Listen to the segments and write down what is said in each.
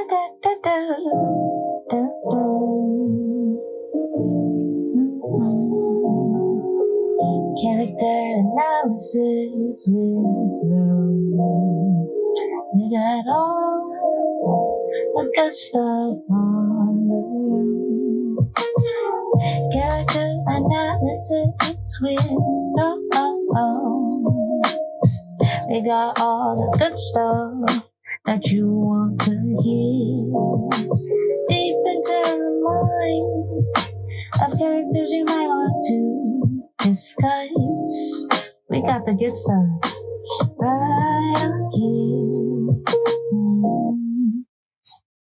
Character analysis with Rose. We got all the good stuff on the road. Character analysis with Rose. We got all the good stuff that you want to hear. Deep into the mind of characters you might want to discuss. We got the good stuff right here.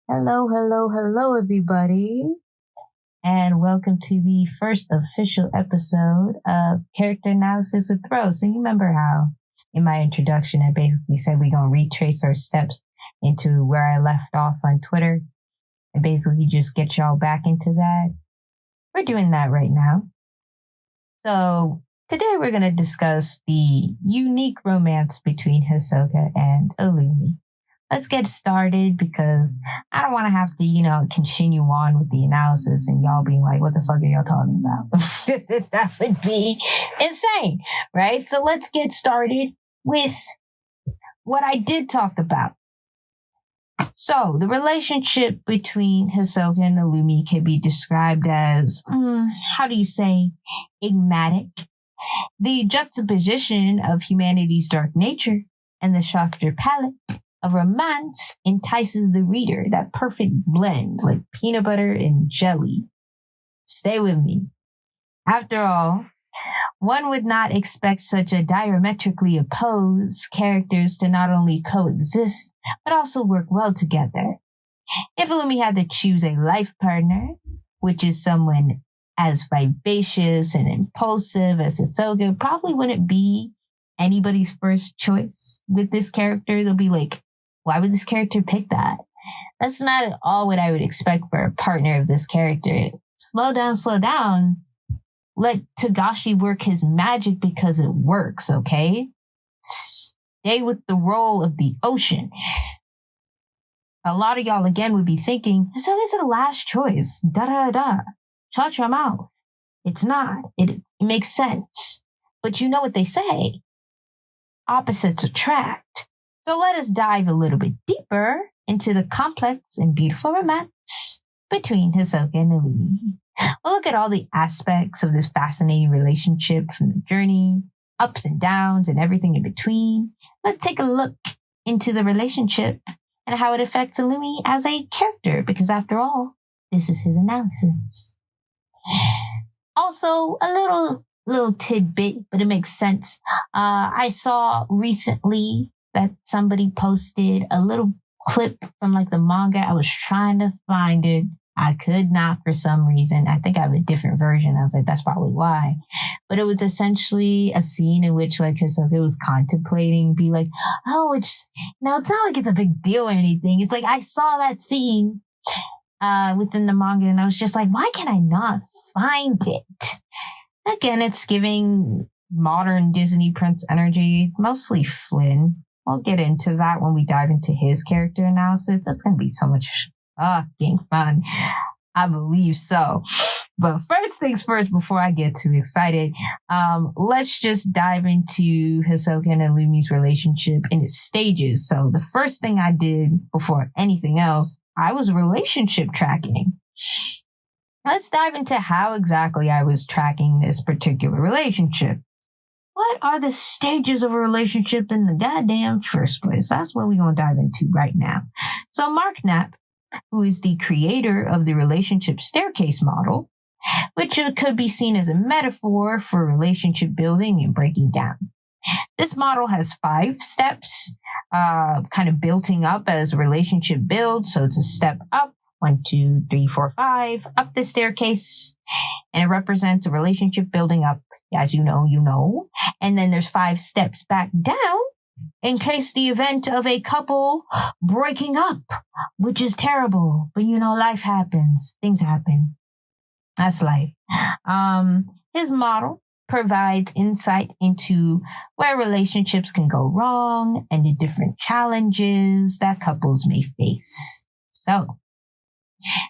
Hello, everybody. And welcome to the first official episode of Character Analysis with Rose. So you remember how in my introduction I basically said we're going to retrace our steps into where I left off on Twitter and basically just get y'all back into that. We're doing that right now. So today we're going to discuss the unique romance between Hisoka and Illumi. Let's get started because I don't want to have to, continue on with the analysis and y'all being like, what the fuck are y'all talking about? That would be insane, right? So let's get started with what I did talk about. So the relationship between Hisoka and Illumi can be described as, enigmatic. The juxtaposition of humanity's dark nature and the softer palette of romance entices the reader, that perfect blend like peanut butter and jelly. Stay with me. After all, one would not expect such a diametrically opposed characters to not only coexist, but also work well together. If Illumi had to choose a life partner, which is someone as vivacious and impulsive as Hisoka, probably wouldn't be anybody's first choice with this character. They'll be like, why would this character pick that? That's not at all what I would expect for a partner of this character. Slow down. Let Togashi work his magic because it works, okay? Stay with the role of the ocean. A lot of y'all, again, would be thinking, so is it the last choice? Da-da-da. Shut your mouth. It's not. It makes sense. But you know what they say. Opposites attract. So let us dive a little bit deeper into the complex and beautiful romance between Hisoka and Illumi. We'll look at all the aspects of this fascinating relationship from the journey, ups and downs, and everything in between. Let's take a look into the relationship and how it affects Illumi as a character, because after all, this is his analysis. Also, a little tidbit, but it makes sense. I saw recently that somebody posted a little clip from the manga. I was trying to find it. I could not for some reason. I think I have a different version of it. That's probably why. But it was essentially a scene in which Hisoka was contemplating, be like, oh, it's not like it's a big deal or anything. It's like I saw that scene within the manga and I was just like, why can I not find it? Again, it's giving modern Disney Prince energy, mostly Flynn. We'll get into that when we dive into his character analysis. That's going to be so much fucking fun. I believe so. But first things first, before I get too excited, let's just dive into Hisoka and Illumi's relationship in its stages. So the first thing I did before anything else, I was relationship tracking. Let's dive into how exactly I was tracking this particular relationship. What are the stages of a relationship in the goddamn first place? That's what we're going to dive into right now. So Mark Knapp, who is the creator of the relationship staircase model, which could be seen as a metaphor for relationship building and breaking down. This model has 5 steps, kind of building up as a relationship builds. So it's a step up, 1, 2, 3, 4, 5, up the staircase. And it represents a relationship building up. As you know. And then there's 5 steps back down in case the event of a couple breaking up, which is terrible. But life happens. Things happen. That's life. His model provides insight into where relationships can go wrong and the different challenges that couples may face. So,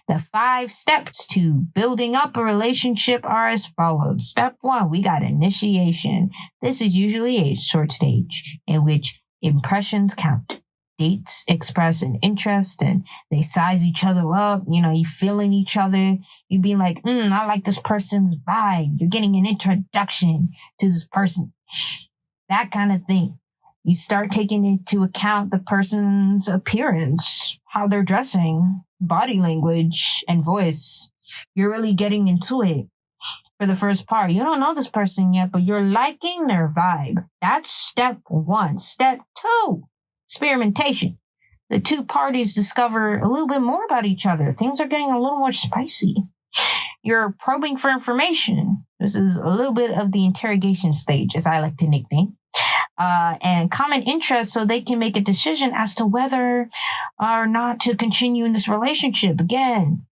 the 5 steps to building up a relationship are as follows. Step 1, we got initiation. This is usually a short stage in which impressions count. Dates express an interest and they size each other up. You feeling each other. You being like, I like this person's vibe. You're getting an introduction to this person. That kind of thing. You start taking into account the person's appearance, how they're dressing, body language, and voice. You're really getting into it for the first part. You don't know this person yet, but you're liking their vibe. That's step 1. Step 2, experimentation. The 2 parties discover a little bit more about each other. Things are getting a little more spicy. You're probing for information. This is a little bit of the interrogation stage, as I like to nickname. And common interest so they can make a decision as to whether or not to continue in this relationship. Again,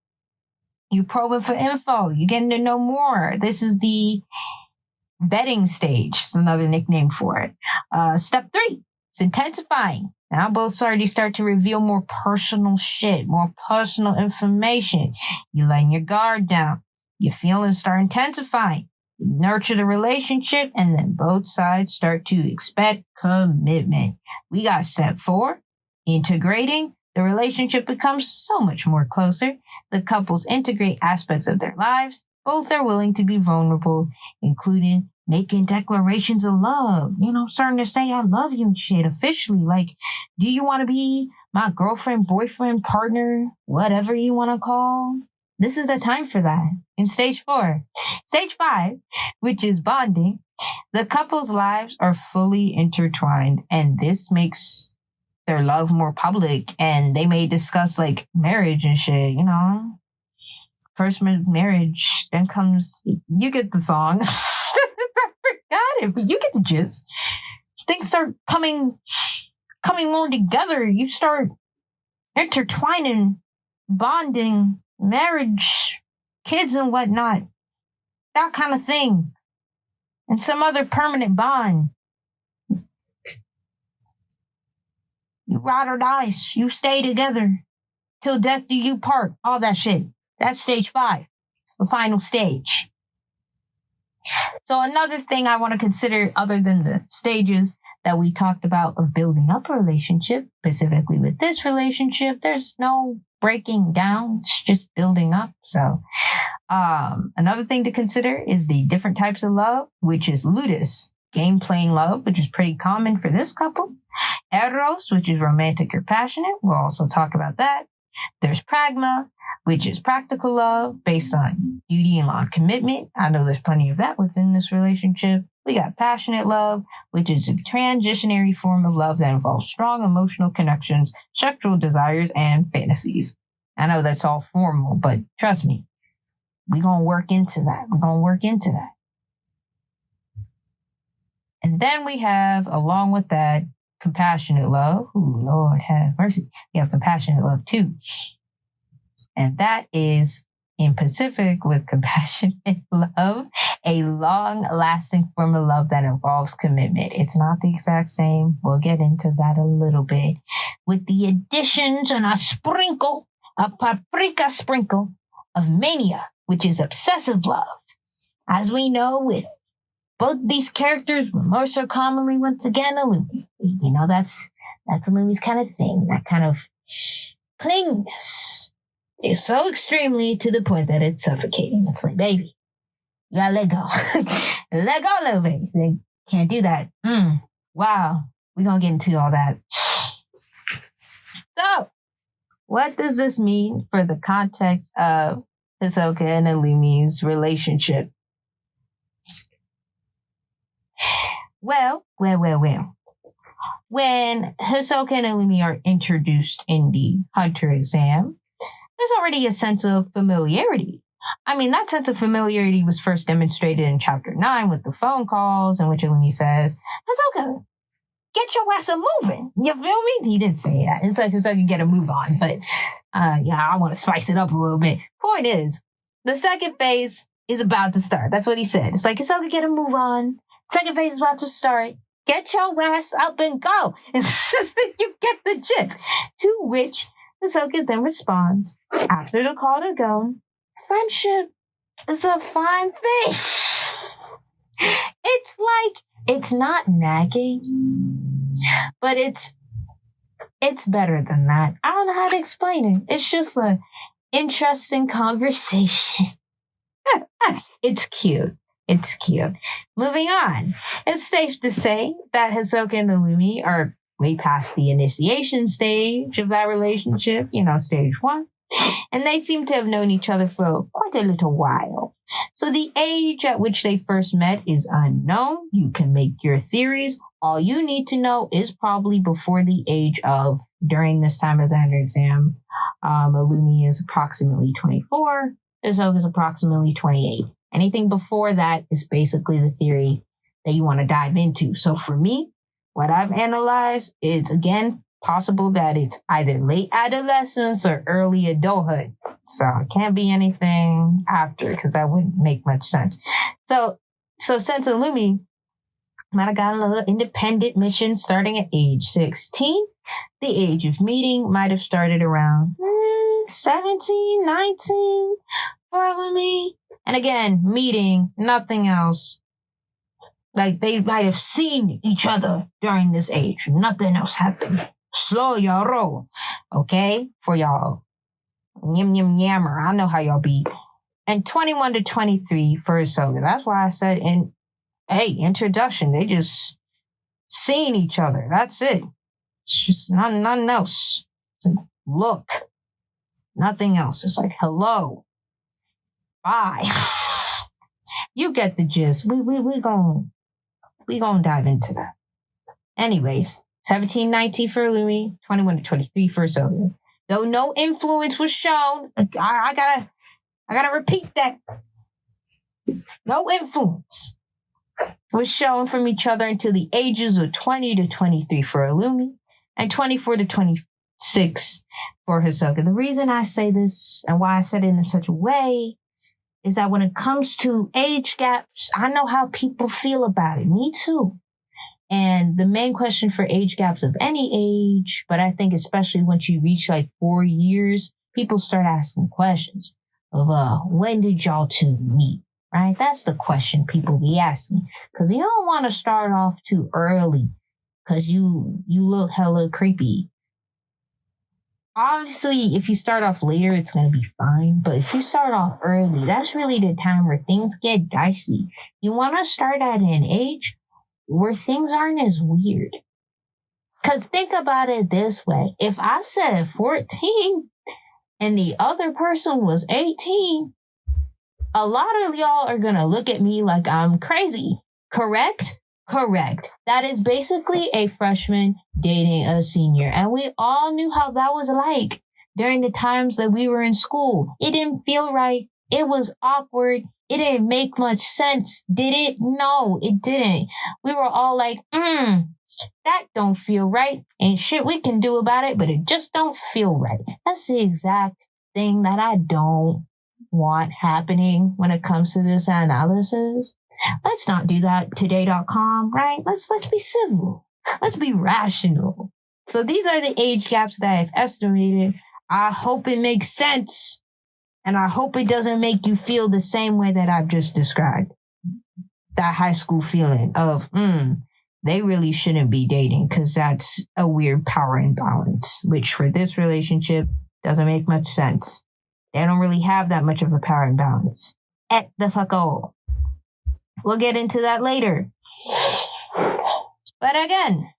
you probing for info. You're getting to know more. This is the vetting stage. It's another nickname for it. Step 3, it's intensifying. Now both parties start to reveal more personal shit, more personal information. You're letting your guard down. Your feelings start intensifying. Nurture the relationship, and then both sides start to expect commitment. We got step 4, integrating. The relationship becomes so much more closer. The couples integrate aspects of their lives. Both are willing to be vulnerable, including making declarations of love. Starting to say, I love you and shit officially. Like, do you want to be my girlfriend, boyfriend, partner, whatever you want to call? This is the time for that. In stage 4. Stage 5, which is bonding, the couple's lives are fully intertwined, and this makes their love more public, and they may discuss like marriage and shit, First marriage, then comes, you get the song. I forgot it, but you get the gist. Things start coming more together. You start intertwining, bonding, marriage, kids and whatnot, that kind of thing, and some other permanent bond. You ride or die, you stay together till death do you part, all that shit. That's stage 5, the final stage. So another thing I want to consider, other than the stages that we talked about of building up a relationship, specifically with this relationship, there's no breaking down, it's just building up. So another thing to consider is the different types of love, which is ludus, game playing love, which is pretty common for this couple. Eros, which is romantic or passionate. We'll also talk about that. There's pragma, which is practical love based on duty and long commitment. I know there's plenty of that within this relationship. We got passionate love, which is a transitionary form of love that involves strong emotional connections, sexual desires, and fantasies. I know that's all formal, but trust me, we're going to work into that. And then we have, along with that, compassionate love. Ooh, Lord have mercy. We have compassionate love too. And that is, in Pacific, with compassionate love, a long-lasting form of love that involves commitment. It's not the exact same. We'll get into that a little bit. With the additions and a paprika sprinkle of mania, which is obsessive love. As we know, with both these characters, but more so commonly, once again, Illumi. That's Illumi's kind of thing, that kind of clinginess. It's so extremely to the point that it's suffocating. It's like, baby, you gotta let go. Let go, little baby. They can't do that. Wow. We're gonna get into all that. So, what does this mean for the context of Hisoka and Illumi's relationship? Well. When Hisoka and Illumi are introduced in the Hunter exam, there's already a sense of familiarity. I mean, that sense of familiarity was first demonstrated in chapter 9 with the phone calls in which Illumi says, Hisoka, get your ass a moving. You feel me? He didn't say that. It's like Hisoka get a move on, but I want to spice it up a little bit. Point is, the second phase is about to start. That's what he said. It's like, Hisoka, get a move on. Second phase is about to start. Get your ass up and go. You get the gist. To which Hisoka then responds, after the call to go, friendship is a fine thing. It's like, it's not nagging, but it's better than that. I don't know how to explain it. It's just an interesting conversation. It's cute. It's cute. Moving on. It's safe to say that Hisoka and Illumi are way past the initiation stage of that relationship, stage 1. And they seem to have known each other for quite a little while. So the age at which they first met is unknown. You can make your theories. All you need to know is probably before the age of, during this time of the 100 exam, Illumi is approximately 24. Hisoka is approximately 28. Anything before that is basically the theory that you want to dive into. So for me, what I've analyzed is, again, possible that it's either late adolescence or early adulthood. So it can't be anything after, because that wouldn't make much sense. So since Illumi might have gotten a little independent mission starting at age 16, the age of meeting might have started around 17, 19 for Illumi. And again, meeting, nothing else. Like, they might have seen each other during this age. Nothing else happened. Slow y'all roll. Okay? For y'all. Yammer. I know how y'all be. And 21 to 23 for Hisoka. That's why I said introduction. They just seeing each other. That's it. It's just nothing else. It's like, look. Nothing else. It's like, hello. Bye. You get the gist. We gonna dive into that. Anyways, 17, 19 for Illumi, 21 to 23 for Hisoka. Though no influence was shown, I gotta repeat that. No influence was shown from each other until the ages of 20 to 23 for Illumi and 24 to 26 for Hisoka. The reason I say this and why I said it in such a way is that when it comes to age gaps, I know how people feel about it. Me too. And the main question for age gaps of any age, but I think especially once you reach like 4 years, people start asking questions of, when did y'all two meet? Right? That's the question people be asking. Because you don't want to start off too early because you look hella creepy. Obviously, if you start off later, it's going to be fine. But if you start off early, that's really the time where things get dicey. You want to start at an age where things aren't as weird. Because think about it this way. If I said 14 and the other person was 18, a lot of y'all are going to look at me like I'm crazy. Correct? Correct. That is basically a freshman dating a senior. And we all knew how that was like during the times that we were in school. It didn't feel right. It was awkward. It didn't make much sense. Did it? No, it didn't. We were all like, that don't feel right. Ain't shit we can do about it, but it just don't feel right. That's the exact thing that I don't want happening when it comes to this analysis. Let's not do that today.com, right? Let's be civil. Let's be rational. So these are the age gaps that I've estimated. I hope it makes sense. And I hope it doesn't make you feel the same way that I've just described. That high school feeling of, they really shouldn't be dating because that's a weird power imbalance, which for this relationship doesn't make much sense. They don't really have that much of a power imbalance. Et the fuck all. We'll get into that later. But again,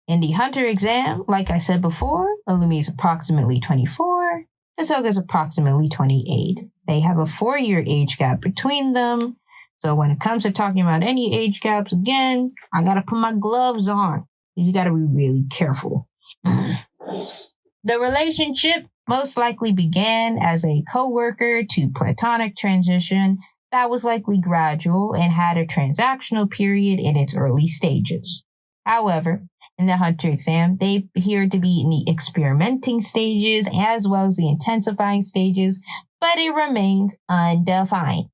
in the Hunter exam, like I said before, Illumi is approximately 24, Hisoka is approximately 28. They have a 4-year age gap between them. So when it comes to talking about any age gaps, again, I gotta put my gloves on. You gotta be really careful. The relationship most likely began as a co-worker to platonic transition that was likely gradual and had a transactional period in its early stages. However, in the Hunter exam, they appear to be in the experimenting stages as well as the intensifying stages, but it remains undefined.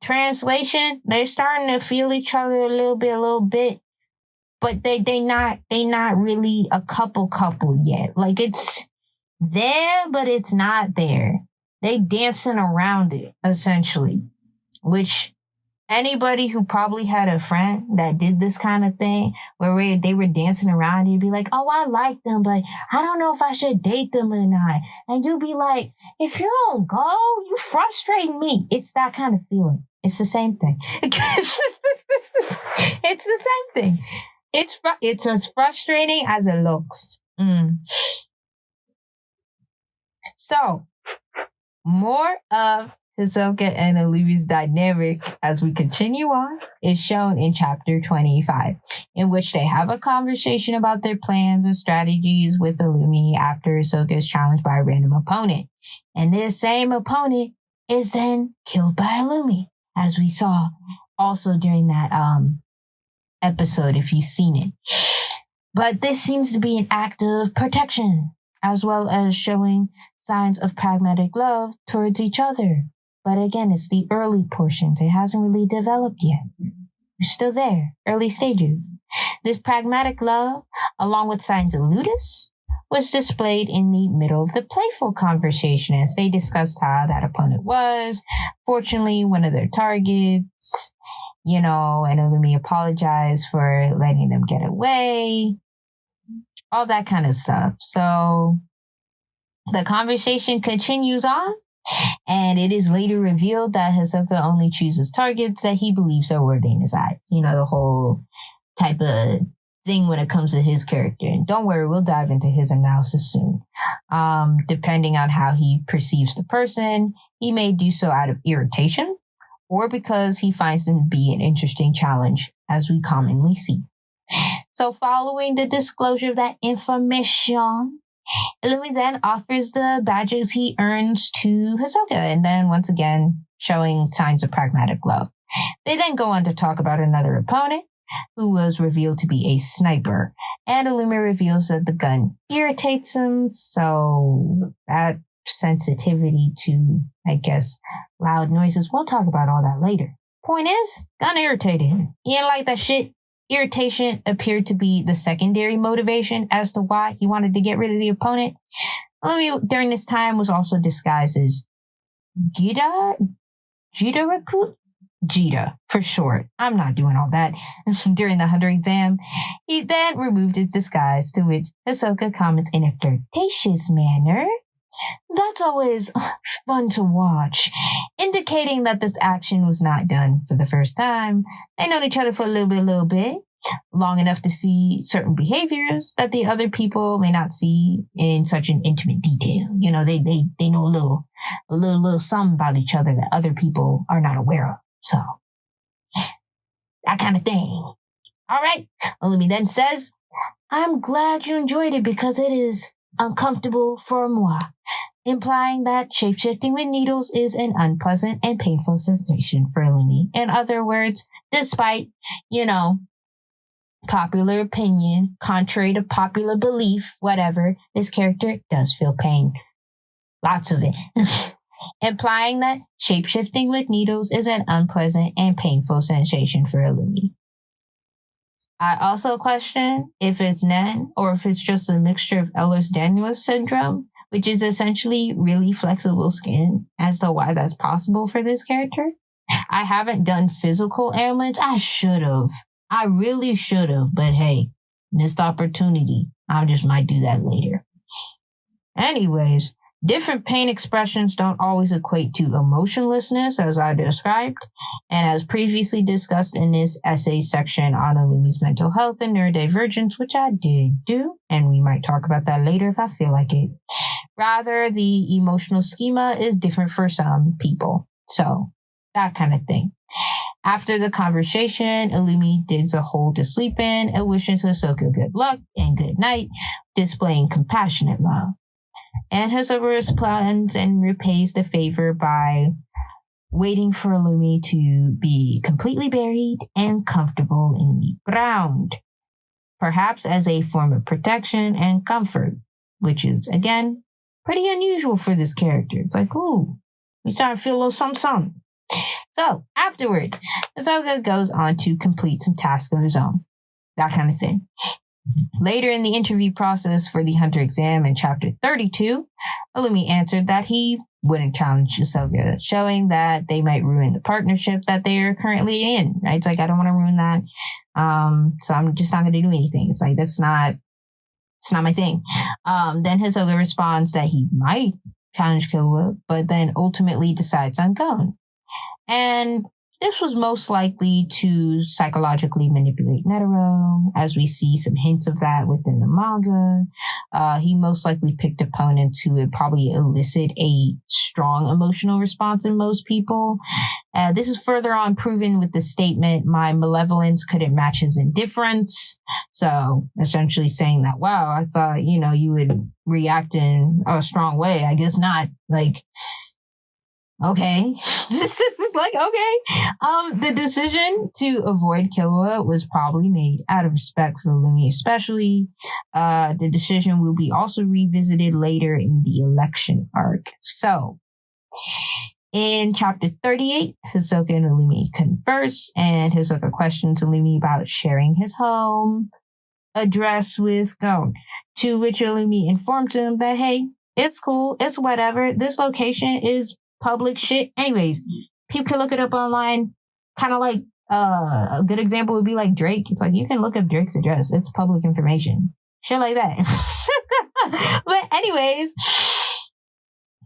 Translation, they're starting to feel each other a little bit, but they not really a couple yet. Like it's there, but it's not there. They dancing around it, essentially, which anybody who probably had a friend that did this kind of thing where they were dancing around, you'd be like, oh, I like them, but I don't know if I should date them or not. And you'd be like, if you don't go, you frustrate me. It's that kind of feeling. It's the same thing. It's the same thing. It's as frustrating as it looks. So, more of Hisoka and Illumi's dynamic as we continue on is shown in chapter 25, in which they have a conversation about their plans and strategies with Illumi after Hisoka is challenged by a random opponent. And this same opponent is then killed by Illumi, as we saw also during that episode, if you've seen it. But this seems to be an act of protection, as well as showing signs of pragmatic love towards each other. But again, it's the early portions. It hasn't really developed yet. We're still there, early stages. This pragmatic love, along with signs of lewdness, was displayed in the middle of the playful conversation as they discussed how that opponent was. Fortunately, one of their targets, and Illumi apologized for letting them get away. All that kind of stuff. So the conversation continues on, and it is later revealed that Hisoka only chooses targets that he believes are worthy in his eyes. The whole type of thing when it comes to his character. And don't worry, we'll dive into his analysis soon. Depending on how he perceives the person, he may do so out of irritation or because he finds them to be an interesting challenge, as we commonly see. So following the disclosure of that information, Illumi then offers the badges he earns to Hisoka, and then once again showing signs of pragmatic love. They then go on to talk about another opponent who was revealed to be a sniper, and Illumi reveals that the gun irritates him, so that sensitivity to, loud noises, we'll talk about all that later. Point is, gun irritated him. He didn't like that shit. Irritation appeared to be the secondary motivation as to why he wanted to get rid of the opponent. Illumi during this time was also disguised as Jita for short. I'm not doing all that. During the hunter exam, he then removed his disguise, to which Hisoka comments in a flirtatious manner, "That's always fun to watch," indicating that this action was not done for the first time. They known each other for a little bit, long enough to see certain behaviors that the other people may not see in such an intimate detail. They know a little something about each other that other people are not aware of. So, that kind of thing. All right. Illumi then says, "I'm glad you enjoyed it because it is uncomfortable for moi," implying that shapeshifting with needles is an unpleasant and painful sensation for Illumi. In other words, despite, popular opinion, contrary to popular belief, whatever, this character does feel pain. Lots of it. Implying that shapeshifting with needles is an unpleasant and painful sensation for Illumi. I also question if it's Nen or if it's just a mixture of Ehlers-Danlos syndrome, which is essentially really flexible skin, as to why that's possible for this character. I haven't done physical ailments. I should have. I really should have, but hey, missed opportunity. I just might do that later. Anyways, different pain expressions don't always equate to emotionlessness, as I described, and as previously discussed in this essay section on Illumi's mental health and neurodivergence, which I did do, and we might talk about that later if I feel like it. Rather, the emotional schema is different for some people. So, that kind of thing. After the conversation, Illumi digs a hole to sleep in and wishes Hisoka good luck and good night, displaying compassionate love. And Hisoka responds and repays the favor by waiting for Illumi to be completely buried and comfortable in the ground, perhaps as a form of protection and comfort, which is, again, pretty unusual for this character. It's like, ooh, we starting to feel a little something. So, afterwards, Hisoka goes on to complete some tasks of his own. That kind of thing. Later in the interview process for the Hunter exam in chapter 32, Illumi answered that he wouldn't challenge Hisoka, showing that they might ruin the partnership that they are currently in. Right? It's like, I don't want to ruin that. So I'm just not going to do anything. It's like, it's not my thing. Then Hisoka responds that he might challenge Killua, but then ultimately decides on Gon. And this was most likely to psychologically manipulate Netero, as we see some hints of that within the manga. He most likely picked opponents who would probably elicit a strong emotional response in most people. This is further on proven with the statement, my malevolence couldn't match his indifference. So essentially saying that, wow, I thought, you would react in a strong way. I guess not. Like, okay. Like, okay. The decision to avoid Killua was probably made out of respect for Illumi, especially. The decision will be also revisited later in the election arc. So, in chapter 38, Hisoka and Illumi converse, and Hisoka questions Illumi about sharing his home address with Gon, to which Illumi informs him that, hey, it's cool, it's whatever, this location is public shit. Anyways, people can look it up online. Kind of like a good example would be like Drake. It's like, you can look up Drake's address. It's public information. Shit like that. But anyways,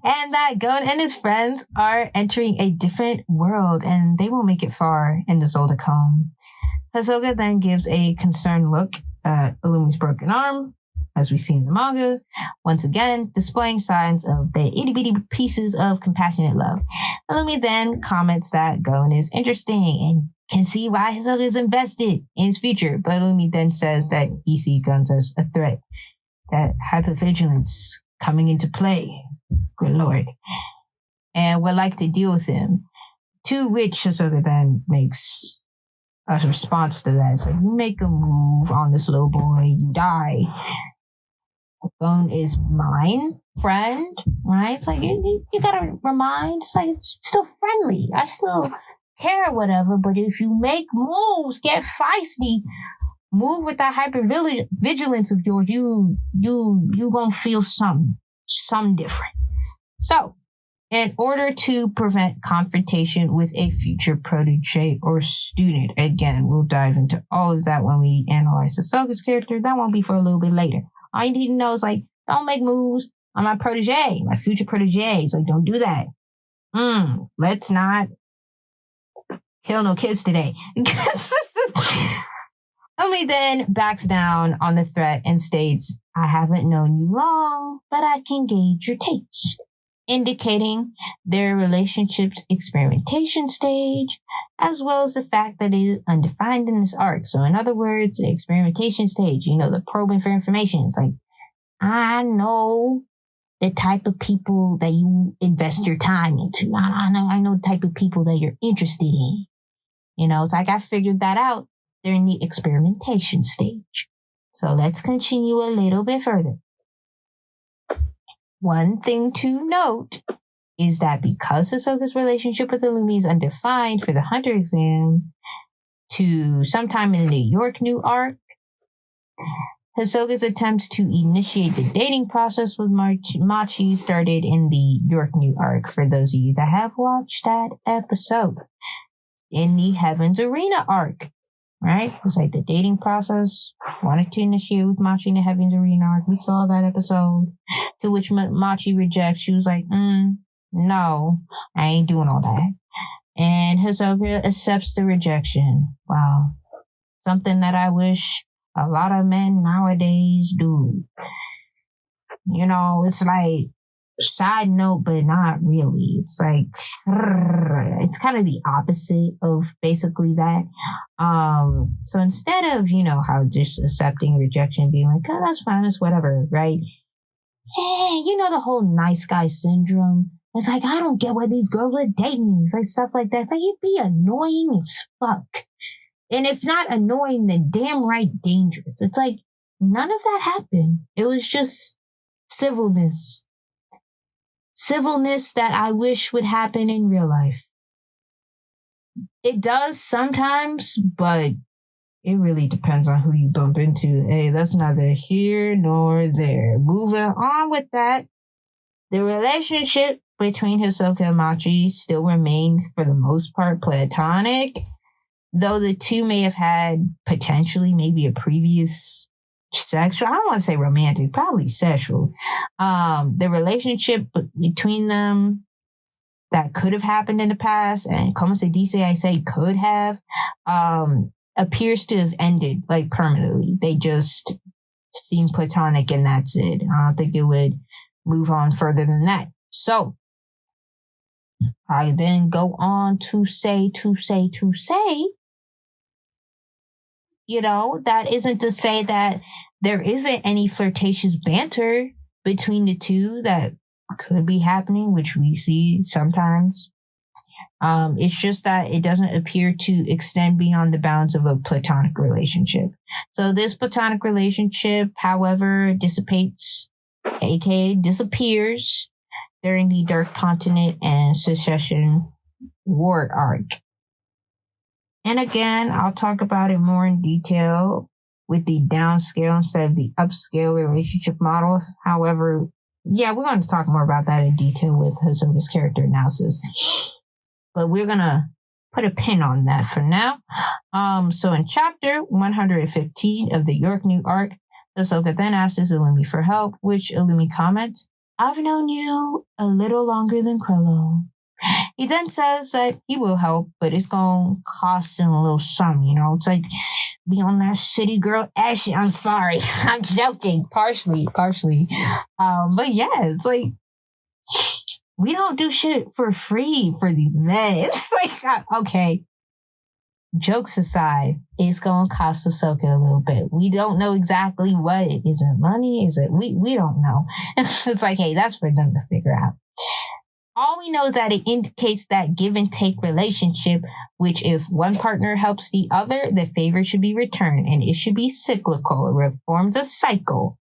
and that Gon and his friends are entering a different world, and they won't make it far in the Zoldicom. Hisoka then gives a concerned look at Illumi's broken arm, as we see in the manga, once again displaying signs of the itty-bitty pieces of compassionate love. Illumi then comments that Gon is interesting and can see why Hisoka is invested in his future, but Illumi then says that he sees Gon as a threat, that hypervigilance coming into play, good lord, and would like to deal with him, to which Hisoka then makes a response to that. It's like, you make a move on this little boy, you die. Gon is mine, friend, right? It's like, you gotta remind, it's like, it's still friendly. I still care, whatever, but if you make moves, get feisty, move with that hyper vigilance of yours, you gonna feel some different. So, in order to prevent confrontation with a future protege or student, again, we'll dive into all of that when we analyze Hisoka's character. That won't be for a little bit later. All you need to know is, like, don't make moves on my protege, my future protege. It's like, don't do that. Let's not kill no kids today. Illumi then backs down on the threat and states, I haven't known you long, but I can gauge your tastes, indicating their relationship's experimentation stage, as well as the fact that it is undefined in this arc. So in other words, the experimentation stage, the probing for information. It's like, I know the type of people that you invest your time into. I know the type of people that you're interested in. It's like, I figured that out during the experimentation stage. So let's continue a little bit further. One thing to note is that because Hisoka's relationship with Illumi is undefined for the Hunter exam to sometime in the York New arc, Hisoka's attempts to initiate the dating process with Machi started in the York New arc, for those of you that have watched that episode. In the Heaven's Arena arc, right? It's like the dating process. Wanted to initiate with Machi in the Heaven's Arena arc. We saw that episode. To which Machi rejects. She was like, no, I ain't doing all that. And Hisoka accepts the rejection. Wow. Something that I wish a lot of men nowadays do. It's like, side note, but not really. It's like, it's kind of the opposite of basically that. So instead of, how just accepting rejection, being like, oh, that's fine, it's whatever, right? Hey, the whole nice guy syndrome. It's like, I don't get why these girls are dating. It's like stuff like that. It's like, you'd be annoying as fuck. And if not annoying, then damn right dangerous. It's like, none of that happened. It was just civilness. Civilness that I wish would happen in real life. It does sometimes, but It really depends on who you bump into. Hey, that's neither here nor there. Moving on with that, the relationship between Hisoka and Machi still remained, for the most part, platonic, though the two may have had potentially maybe a previous sexual, I don't want to say romantic, probably sexual. The relationship between them that could have happened in the past, and como se dice, I say could have, appears to have ended like permanently. They just seem platonic and that's it. I don't think it would move on further than that. So I then go on to say, that isn't to say that there isn't any flirtatious banter between the two that could be happening, which we see sometimes. It's just that it doesn't appear to extend beyond the bounds of a platonic relationship. So this platonic relationship, however, dissipates, aka disappears, during the Dark Continent and Secession War arc. And again, I'll talk about it more in detail with the downscale instead of the upscale relationship models. However, yeah, we're going to talk more about that in detail with Hisoka's character analysis. But we're going to put a pin on that for now. So in chapter 115 of the York New arc, Hisoka then asks Illumi for help, which Illumi comments, "I've known you a little longer than Krello." He then says that he will help, but it's going to cost him a little something, It's like being on that city girl action. I'm sorry. I'm joking. Partially. But yeah, it's like, we don't do shit for free for these men. It's like, okay. Jokes aside, it's going to cost Hisoka a little bit. We don't know exactly what. Is it money? Is it? We don't know. It's like, hey, that's for them to figure out. All we know is that it indicates that give and take relationship, which if one partner helps the other, the favor should be returned, and it should be cyclical. It forms a cycle,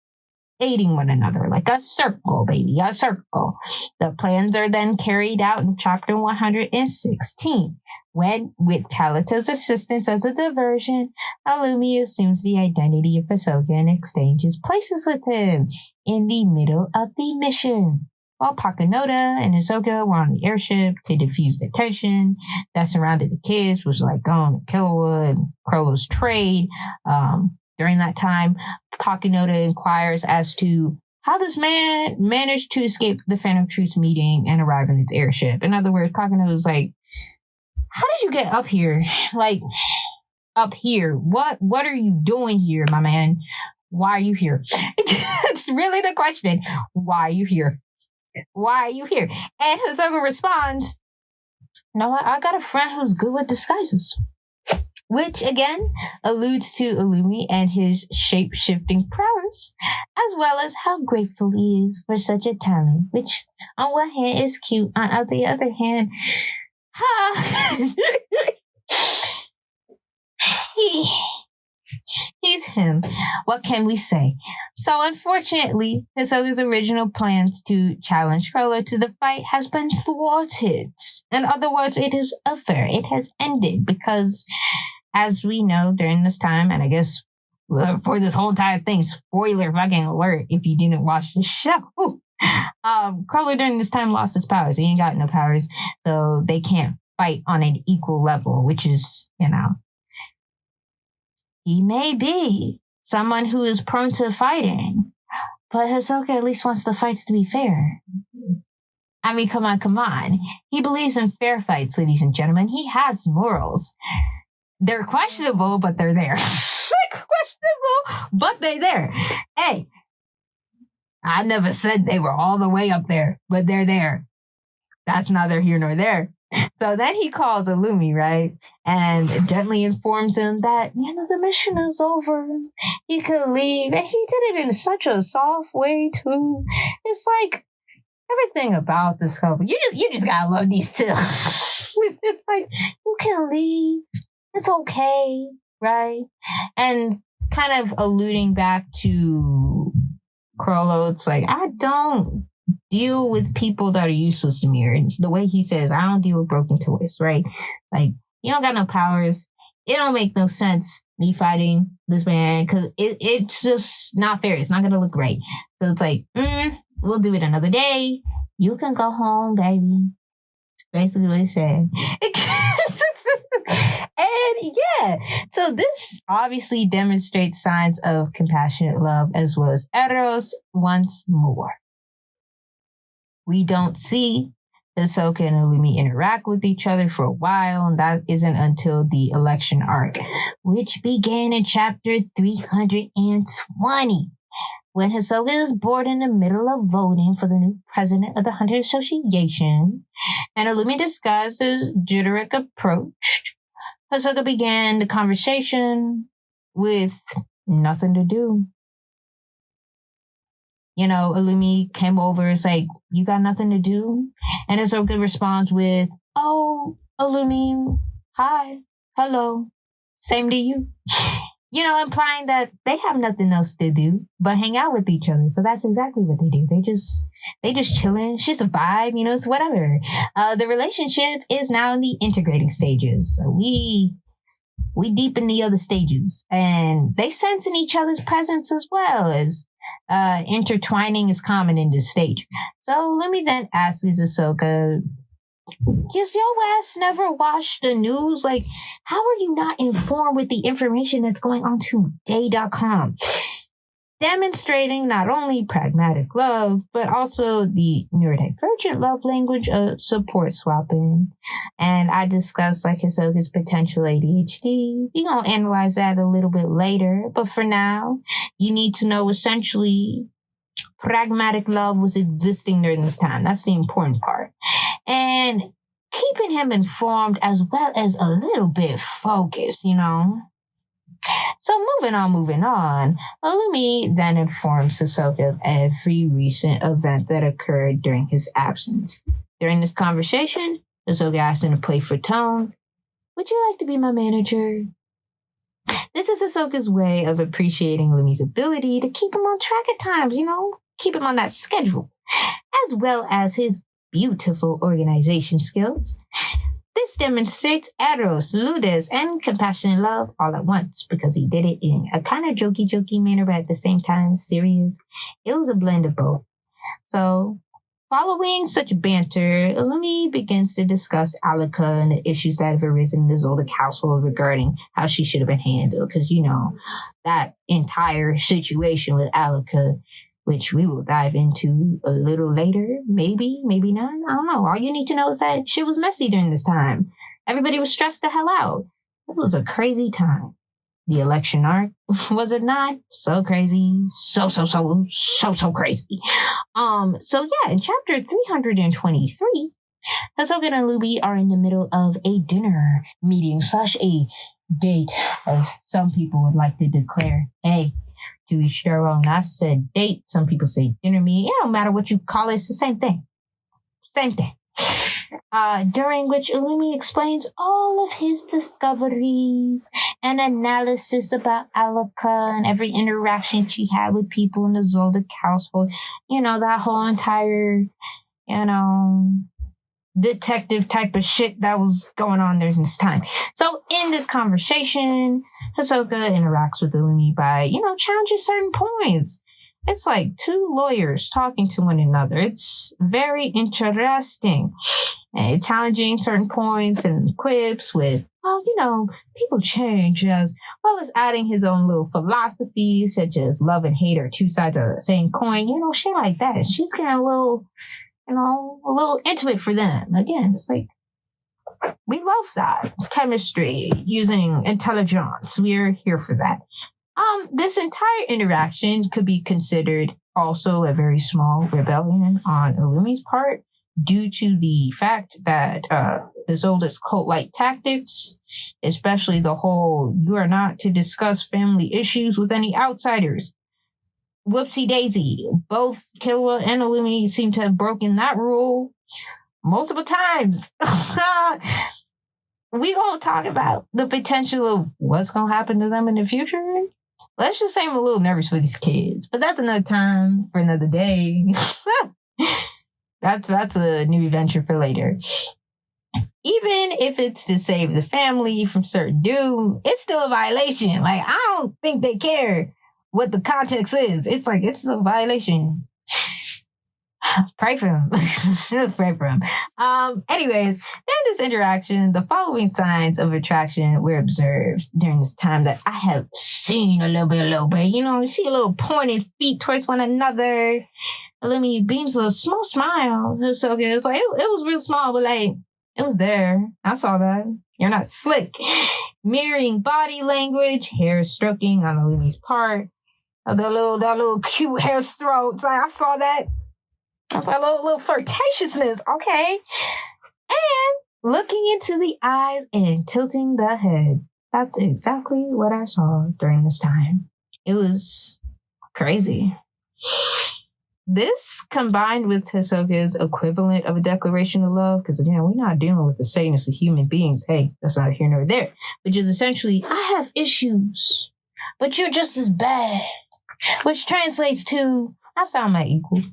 aiding one another, like a circle, baby, a circle. The plans are then carried out in chapter 116, when, with Kalita's assistance as a diversion, Illumi assumes the identity of Hisoka and exchanges places with him in the middle of the mission. While Pakunoda and Hisoka were on the airship to defuse the tension that surrounded the kids, was like going to Killua and Krollo's trade. During that time, Pakunoda inquires as to how this man managed to escape the Phantom Truth's meeting and arrive in its airship. In other words, Pakunoda was like, "How did you get up here? Like, up here? What are you doing here, my man? Why are you here?" It's really the question. Why are you here? Why are you here? And Hisoka responds, "No, I got a friend who's good with disguises." Which, again, alludes to Illumi and his shape-shifting prowess, as well as how grateful he is for such a talent, which, on one hand, is cute, on the other hand, he's him. What can we say? So, unfortunately, Hisoka's original plans to challenge Krollo to the fight has been thwarted. In other words, it is over. It has ended because, as we know during this time, and I guess for this whole entire thing, spoiler fucking alert if you didn't watch the show, Krollo during this time lost his powers. He ain't got no powers, so they can't fight on an equal level, which is, he may be someone who is prone to fighting, but Hisoka at least wants the fights to be fair. I mean, come on. He believes in fair fights, ladies and gentlemen. He has morals. They're questionable, but they're there. Questionable, but they're there. Hey, I never said they were all the way up there, but they're there. That's neither here nor there. So then he calls Illumi, right? And gently informs him that, the mission is over. He could leave. And he did it in such a soft way, too. It's like everything about this couple. You just gotta love these two. It's like, you can leave. It's okay, right? And kind of alluding back to Krollo, it's like, I don't deal with people that are useless to me. And the way he says, I don't deal with broken toys, right? Like, you don't got no powers. it don't make no sense me fighting this man because it's just not fair. It's not gonna look right. So it's like, we'll do it another day. You can go home, baby. Basically what he said. And yeah, so this obviously demonstrates signs of compassionate love as well as eros once more. We don't see Hisoka and Illumi interact with each other for a while, and that isn't until the election arc, which began in chapter 320. When Hisoka is bored in the middle of voting for the new president of the Hunter Association, and Illumi discusses Jitterick approached, Hisoka began the conversation with nothing to do. You know, Illumi came over, it's like, you got nothing to do? And Hisoka responds with, oh, Illumi, hi, hello, same to you. You know, implying that they have nothing else to do but hang out with each other. So that's exactly what they do. They just chilling. It's just a vibe, you know, it's whatever. The relationship is now in the integrating stages. So we deep in the other stages. And they sense in each other's presence as well as intertwining is common in this stage. So let me then ask Hisoka, has your ass never watched the news? Like, how are you not informed with the information that's going on today.com? Demonstrating not only pragmatic love, but also the neurodivergent love language of support swapping. And I discussed like Hisoka's potential ADHD. We're going to analyze that a little bit later. But for now, you need to know essentially pragmatic love was existing during this time. That's the important part. And keeping him informed as well as a little bit focused, you know. So moving on, Illumi then informs Hisoka of every recent event that occurred during his absence. During this conversation, Hisoka asked him to play for tone. Would you like to be my manager? This is Hisoka's way of appreciating Illumi's ability to keep him on track at times, you know, keep him on that schedule, as well as his beautiful organization skills. This demonstrates eros, ludus, and compassionate love all at once because he did it in a kind of jokey manner, but at the same time serious. It was a blend of both. So, following such banter, Illumi begins to discuss Alika and the issues that have arisen in the Zoldyck household regarding how she should have been handled. Because, you know, that entire situation with Alika, which we will dive into a little later. Maybe not. I don't know. All you need to know is that shit was messy during this time. Everybody was stressed the hell out. It was a crazy time. The election arc, was it not? So crazy. So crazy. So yeah, in chapter 323, Hisoka and Illumi are in the middle of a dinner meeting / a date, as some people would like to declare. Hey, to each their own. I said date. Some people say dinner meeting. It don't matter what you call it. It's the same thing. During which Illumi explains all of his discoveries and analysis about Alika and every interaction she had with people in the Zoldyck household. You know, that whole entire, you know, detective type of shit that was going on during this time. So in this conversation, Hisoka interacts with Illumi by, you know, challenging certain points. It's like two lawyers talking to one another. It's very interesting. And challenging certain points and quips with, well, you know, people change, as well as adding his own little philosophies, such as love and hate are two sides of the same coin, you know, shit like that. She's getting a little, you know, a little intimate for them. Again, it's like, we love that. Chemistry, using intelligence. We're here for that. This entire interaction could be considered also a very small rebellion on Illumi's part due to the fact that his oldest cult-like tactics, especially the whole you are not to discuss family issues with any outsiders. Whoopsie daisy. Both Killua and Illumi seem to have broken that rule multiple times. We gonna talk about the potential of what's gonna happen to them in the future. Let's just say I'm a little nervous for these kids, but that's another time for another day. That's a new adventure for later. even if it's to save the family from certain doom, it's still a violation. Like, I don't think they care what the context is. It's like, it's a violation. Pray for him. Pray for him. Anyways, during this interaction, the following signs of attraction were observed during this time that I have seen a little bit. You know, you see a little pointed feet towards one another. Illumi beams a small smile. It was so good. It was like, it was real small, but like, it was there. I saw that. You're not slick. Mirroring body language, hair stroking on Illumi's part. That little cute hair strokes. Like, I saw that. A little flirtatiousness, okay? And looking into the eyes and tilting the head. That's exactly what I saw during this time. It was crazy. This combined with Hisoka's equivalent of a declaration of love, because again, we're not dealing with the saneness of human beings. Hey, that's not here nor there. Which is essentially, I have issues, but you're just as bad. Which translates to, I found my equal.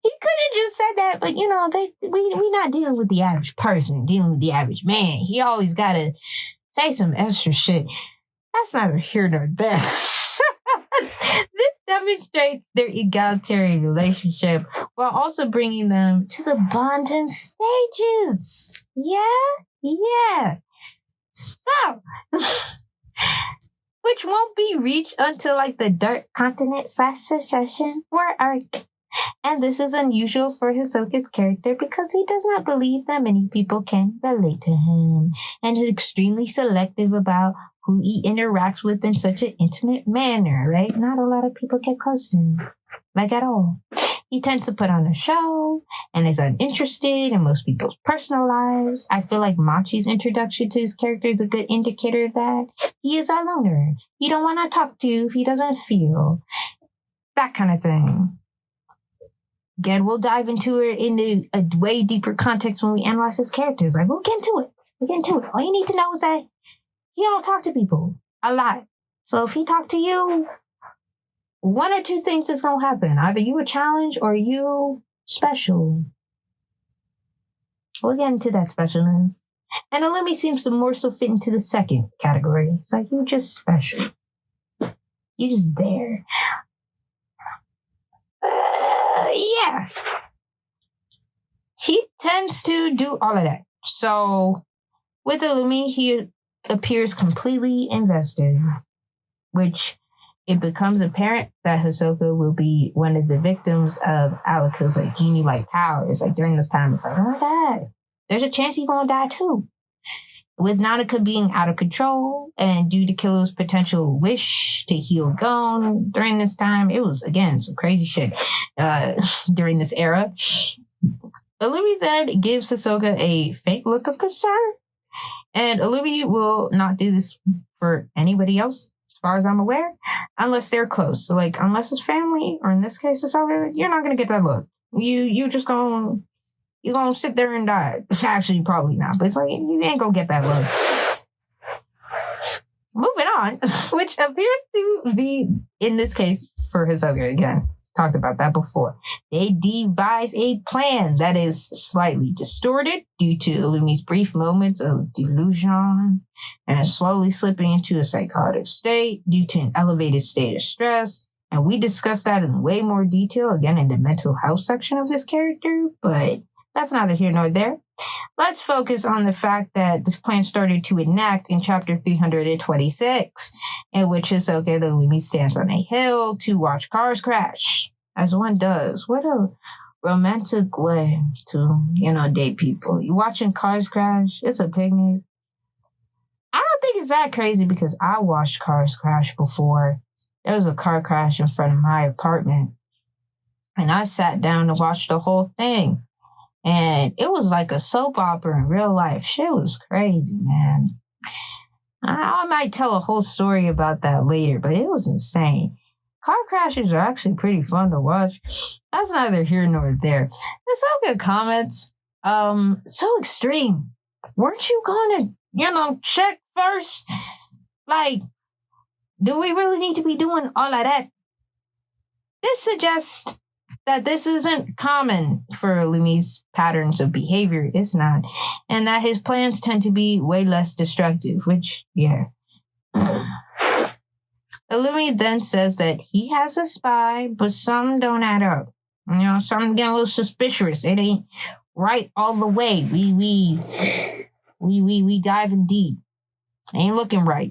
He could have just said that, but you know, we not dealing with the average person, dealing with the average man. He always gotta say some extra shit. That's neither here nor there. This demonstrates their egalitarian relationship while also bringing them to the bonding stages. Yeah. So, which won't be reached until like the Dark Continent / Secession War arc. And this is unusual for Hisoka's character because he does not believe that many people can relate to him and is extremely selective about who he interacts with in such an intimate manner, right? Not a lot of people get close to him, like at all. He tends to put on a show and is uninterested in most people's personal lives. I feel like Machi's introduction to his character is a good indicator of that. He is a loner. He don't want to talk to you if he doesn't feel. That kind of thing. Again, we'll dive into it in a way deeper context when we analyze his characters. Like, we'll get into it. All you need to know is that he don't talk to people a lot. So if he talk to you, one or two things is going to happen. Either you a challenge or you special. We'll get into that specialness. And Illumi seems to more so fit into the second category. It's like, you just special. You just there. Yeah. He tends to do all of that. So, with Illumi, he appears completely invested, which it becomes apparent that Hisoka will be one of the victims of Alika's like genie-like powers. Like during this time, it's like, oh my god, there's a chance he's gonna die too. With Nanaka being out of control and due to Killu's potential wish to heal Gon during this time, it was, again, some crazy shit during this era. Illumi then gives Hisoka a faint look of concern, and Illumi will not do this for anybody else, as far as I'm aware, unless they're close. So, like, unless it's family, or in this case, Hisoka, you're not going to get that look. You just going... You're going to sit there and die. Actually, probably not. But it's like, you ain't going to get that look. Moving on, which appears to be, in this case, for Hisoka, again, talked about that before. They devise a plan that is slightly distorted due to Illumi's brief moments of delusion and slowly slipping into a psychotic state due to an elevated state of stress. And we discussed that in way more detail, again, in the mental health section of this character, but that's neither here nor there. Let's focus on the fact that this plan started to enact in chapter 326, in which Hisoka and Illumi stands on a hill to watch cars crash, as one does. What a romantic way to, date people. You watching cars crash, it's a picnic. I don't think it's that crazy because I watched cars crash before. There was a car crash in front of my apartment, and I sat down to watch the whole thing. And it was like a soap opera in real life. Shit was crazy, man. I might tell a whole story about that later, but it was insane. Car crashes are actually pretty fun to watch. That's neither here nor there. Hisoka comments, so extreme. Weren't you going to, check first? Like, do we really need to be doing all of that? This suggests that this isn't common for Illumi's patterns of behavior. It's not. And that his plans tend to be way less destructive, which, yeah. Illumi then says that he has a spy, but some don't add up. Some get a little suspicious. It ain't right all the way. We diving deep. Ain't looking right.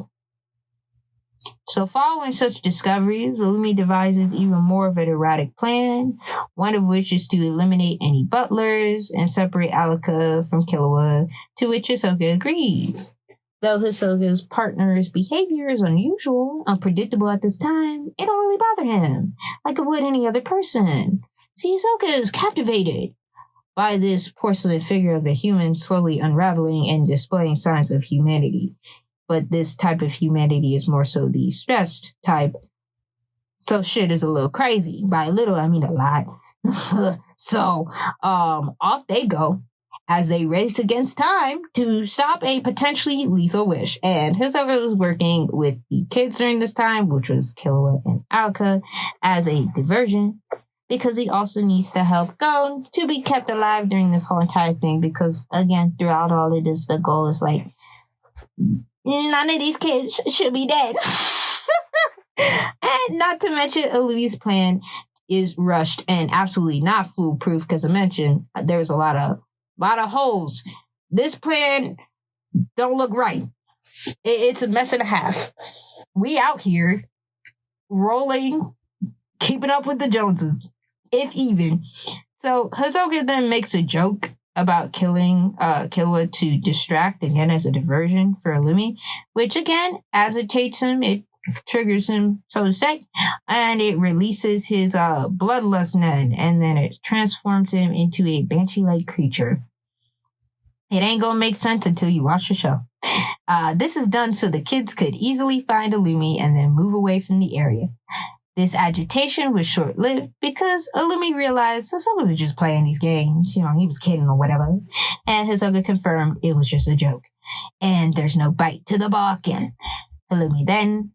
So following such discoveries, Illumi devises even more of an erratic plan, one of which is to eliminate any butlers and separate Alika from Killua, to which Hisoka agrees. Though Hisoka's partner's behavior is unusual, unpredictable at this time, it don't really bother him, like it would any other person. See, Hisoka is captivated by this porcelain figure of a human slowly unraveling and displaying signs of humanity. But this type of humanity is more so the stressed type. So shit is a little crazy. By a little, I mean a lot. So, off they go as they race against time to stop a potentially lethal wish. And Hisoka was working with the kids during this time, which was Killua and Alika, as a diversion, because he also needs to help Gon to be kept alive during this whole entire thing. Because, again, throughout all of this, the goal is like, none of these kids should be dead. And not to mention, Illumi's plan is rushed and absolutely not foolproof, because I mentioned there's a lot of holes. This plan don't look right. It's a mess and a half. We out here rolling, keeping up with the Joneses, if even. So Hisoka then makes a joke about killing Killua to distract, again, as a diversion for Illumi, which, again, agitates him. It triggers him, so to say, and it releases his bloodlust net, and then it transforms him into a banshee-like creature. It ain't gonna make sense until you watch the show. This is done so the kids could easily find Illumi and then move away from the area. This agitation was short-lived because Illumi realized Hisoka was just playing these games. He was kidding or whatever. And Hisoka confirmed it was just a joke. And there's no bite to the bargain. Illumi then,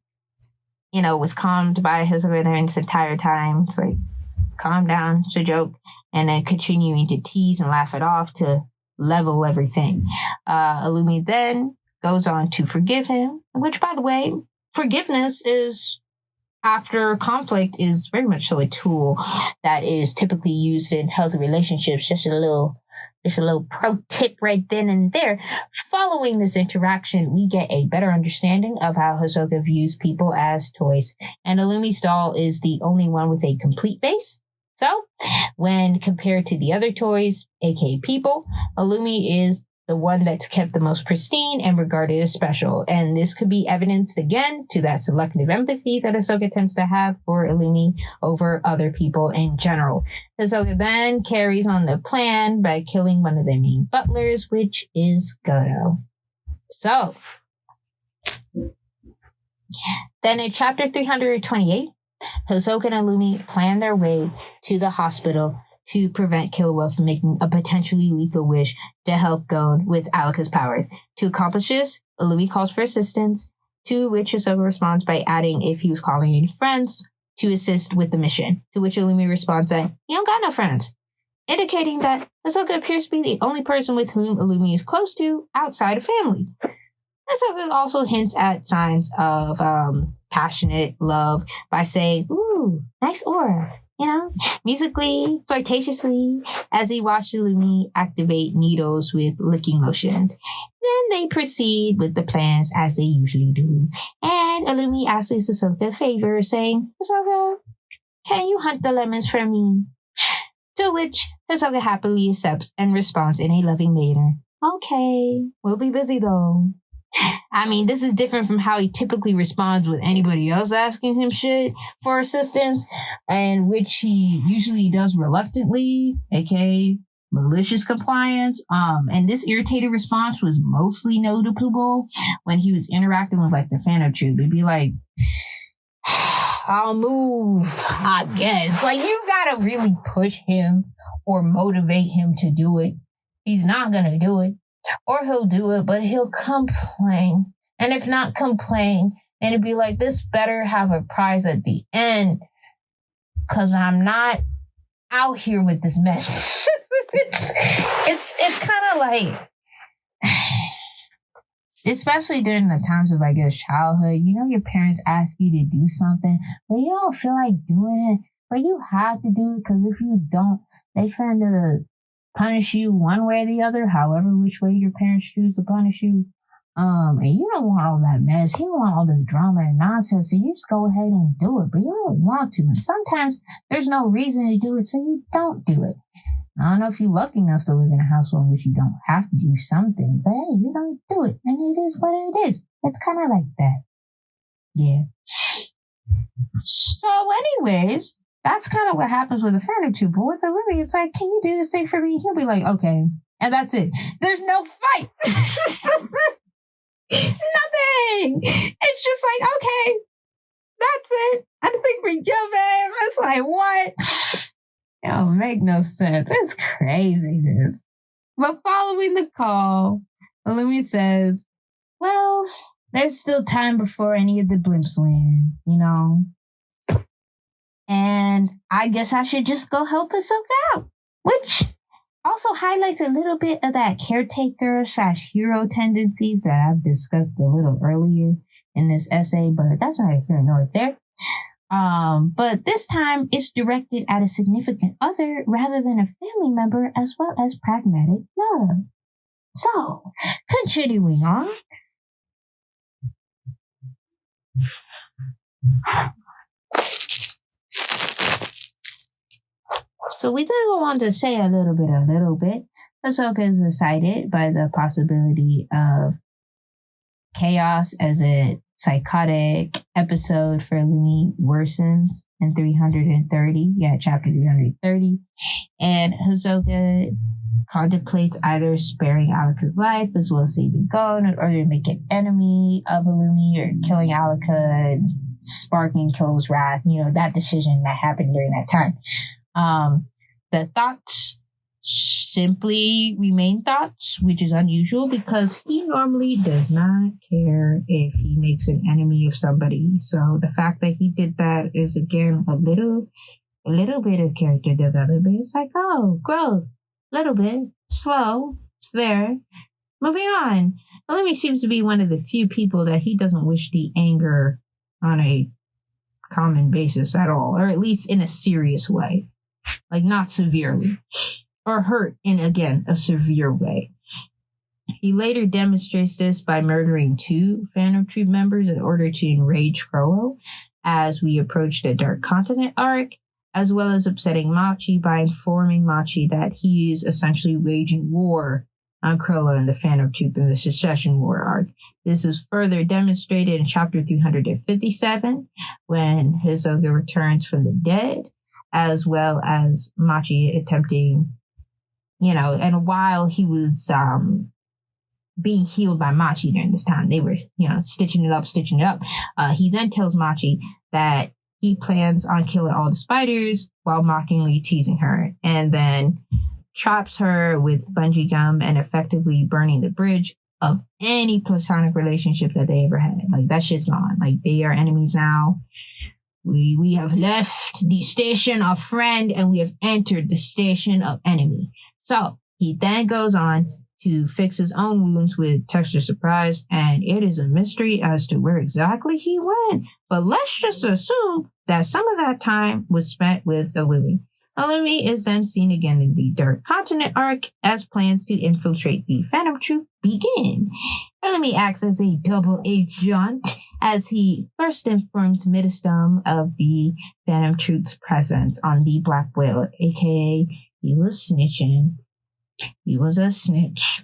was calmed by Hisoka during this entire time. It's like, calm down, it's a joke. And then continuing to tease and laugh it off to level everything. Illumi then goes on to forgive him, which, by the way, forgiveness is, after conflict, is very much so a tool that is typically used in healthy relationships. Just a little pro tip right then and there. Following this interaction, we get a better understanding of how Hisoka views people as toys. And Illumi's doll is the only one with a complete base. So, when compared to the other toys, aka people, Illumi is the one that's kept the most pristine and regarded as special. And this could be evidenced again to that selective empathy that Hisoka tends to have for Illumi over other people in general. Hisoka then carries on the plan by killing one of the main butlers, which is Goto. So, then in chapter 328, Hisoka and Illumi plan their way to the hospital to prevent Killua from making a potentially lethal wish to help Gon with Alika's powers. To accomplish this, Illumi calls for assistance, to which Hisoka responds by adding if he was calling any friends to assist with the mission, to which Illumi responds that he don't got no friends, indicating that Hisoka appears to be the only person with whom Illumi is close to outside of family. Hisoka also hints at signs of passionate love by saying, "Ooh, nice aura," musically, flirtatiously, as he watched Illumi activate needles with licking motions. Then they proceed with the plans as they usually do. And Illumi asks Hisoka a favor, saying, "Hisoka, can you hunt the lemons for me?" To which Hisoka happily accepts and responds in a loving manner. "Okay, we'll be busy though." I mean, this is different from how he typically responds with anybody else asking him shit for assistance, and which he usually does reluctantly, aka malicious compliance. And this irritated response was mostly noticeable when he was interacting with like the Phantom Troop. It'd be like, "I'll move, I guess." Like, you gotta really push him or motivate him to do it. He's not gonna do it. Or he'll do it, but he'll complain. And if not complain, then it'd be like, this better have a prize at the end. Because I'm not out here with this mess. it's kind of like, especially during the times of, I guess, childhood, your parents ask you to do something, but you don't feel like doing it, but you have to do it because if you don't, they find to punish you one way or the other, however which way your parents choose to punish you. And you don't want all that mess. You don't want all this drama and nonsense. So you just go ahead and do it, but you don't want to. And sometimes there's no reason to do it, so you don't do it. I don't know if you're lucky enough to live in a household in which you don't have to do something, but hey, you don't do it, and it is what it is. It's kind of like that. Yeah. So, anyways, that's kind of what happens with a fan or two. But with Illumi, it's like, can you do this thing for me? He'll be like, okay. And that's it. There's no fight. Nothing. It's just like, okay, that's it. I think we give him. It's like, what? It don't make no sense. It's craziness. But following the call, Illumi says, well, there's still time before any of the blimps land, And I guess I should just go help Hisoka out. Which also highlights a little bit of that caretaker/hero tendencies that I've discussed a little earlier in this essay, but that's not here nor there. But this time it's directed at a significant other rather than a family member, as well as pragmatic love. So, continuing on. So we then go on to say a little bit. Hisoka is excited by the possibility of chaos as a psychotic episode for Illumi worsens in 330. Yeah, chapter 330. And Hisoka contemplates either sparing Alika's life as well as saving Go in order to make an enemy of Illumi, or killing Alika and sparking Kyo's wrath. That decision that happened during that time. The thoughts simply remain thoughts, which is unusual because he normally does not care if he makes an enemy of somebody. So the fact that he did that is, again, a little bit of character development. It's like, oh, growth, little bit, slow, it's there. Moving on. Illumi seems to be one of the few people that he doesn't wish the anger on a common basis at all, or at least in a serious way. Like, not severely. Or hurt in, again, a severe way. He later demonstrates this by murdering 2 Phantom Troop members in order to enrage Crollo as we approach the Dark Continent arc, as well as upsetting Machi by informing Machi that he is essentially waging war on Crollo and the Phantom Troop in the Secession War arc. This is further demonstrated in chapter 357 when Hisoka returns from the dead, as well as Machi attempting, and while he was being healed by Machi during this time, they were, stitching it up. He then tells Machi that he plans on killing all the spiders while mockingly teasing her, and then traps her with bungee gum and effectively burning the bridge of any platonic relationship that they ever had. Like, that shit's gone. Like, they are enemies now. We have left the station of friend and we have entered the station of enemy. So he then goes on to fix his own wounds with Texture Surprise, and it is a mystery as to where exactly he went. But let's just assume that some of that time was spent with Illumi. Illumi is then seen again in the Dark Continent arc as plans to infiltrate the Phantom Troop begin. Illumi acts as a double agent as he first informs Midistum of the Phantom Troop's presence on the Black Whale, aka he was snitching. He was a snitch.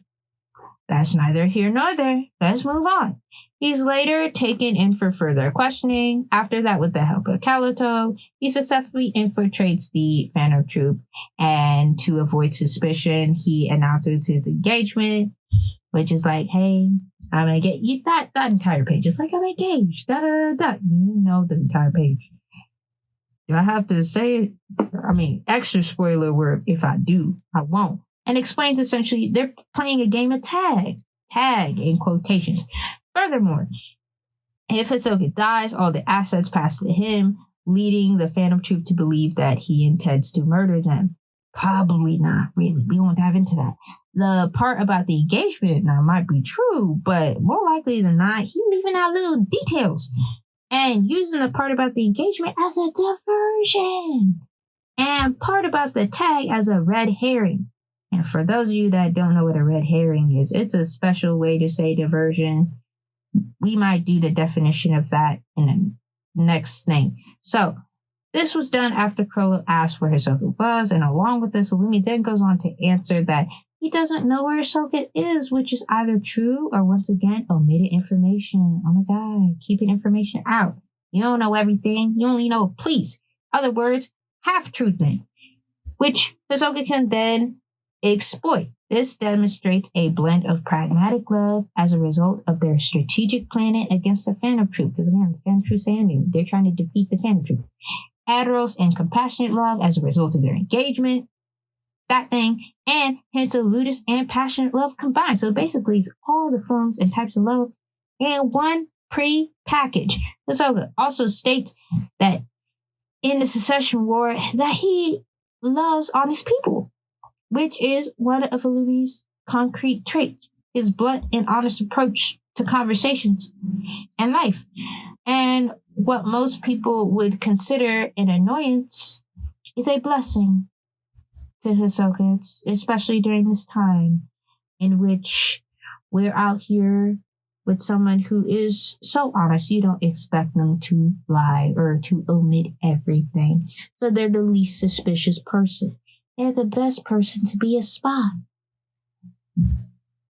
That's neither here nor there. Let's move on. He's later taken in for further questioning. After that, with the help of Kaluto, he successfully infiltrates the Phantom Troop, and to avoid suspicion, he announces his engagement, which is like, hey, I'm gonna get you that entire page. It's like, I'm engaged. You know the entire page. Do I have to say it? I mean, extra spoiler where if I do, I won't. And explains essentially they're playing a game of tag in quotations. Furthermore, if Hisoka dies, all the assets pass to him, leading the Phantom Troop to believe that he intends to murder them. Probably not, really. We won't dive into that. The part about the engagement now might be true, but more likely than not, he's leaving out little details and using the part about the engagement as a diversion and part about the tag as a red herring. And for those of you that don't know what a red herring is, it's a special way to say diversion. We might do the definition of that in the next thing. So, this was done after Crollo asked where Hisoka was, and along with this, Illumi then goes on to answer that he doesn't know where Hisoka is, which is either true or, once again, omitted information. Oh my god, keeping information out. You don't know everything. You only know a piece. Other words, half-truthing, which Hisoka can then exploit. This demonstrates a blend of pragmatic love as a result of their strategic planning against the Phantom Troop. Because again, the Phantom Troop standing, they're trying to defeat the Phantom Troop. Eros and compassionate love as a result of their engagement, that thing, and hints of ludus and passionate love combined. So basically, it's all the forms and types of love in one pre-package. Hisoka also states that in the Secession War that he loves honest people, which is one of Illumi's concrete traits, his blunt and honest approach to conversations and life. And what most people would consider an annoyance is a blessing to Hisoka, especially during this time in which we're out here with someone who is so honest. You don't expect them to lie or to omit everything. So they're the least suspicious person. They're the best person to be a spy.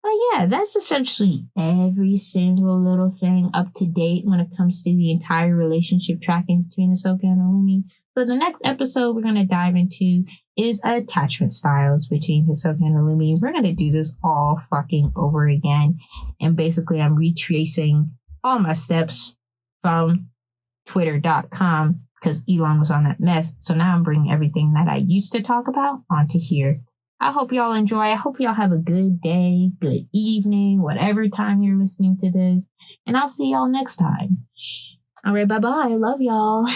But yeah, that's essentially every single little thing up to date when it comes to the entire relationship tracking between Hisoka and Illumi. So the next episode we're going to dive into is attachment styles between Hisoka and Illumi. We're going to do this all fucking over again. And basically I'm retracing all my steps from twitter.com because Elon was on that mess. So now I'm bringing everything that I used to talk about onto here. I hope y'all enjoy. I hope y'all have a good day, good evening, whatever time you're listening to this. And I'll see y'all next time. All right, bye-bye. Love y'all.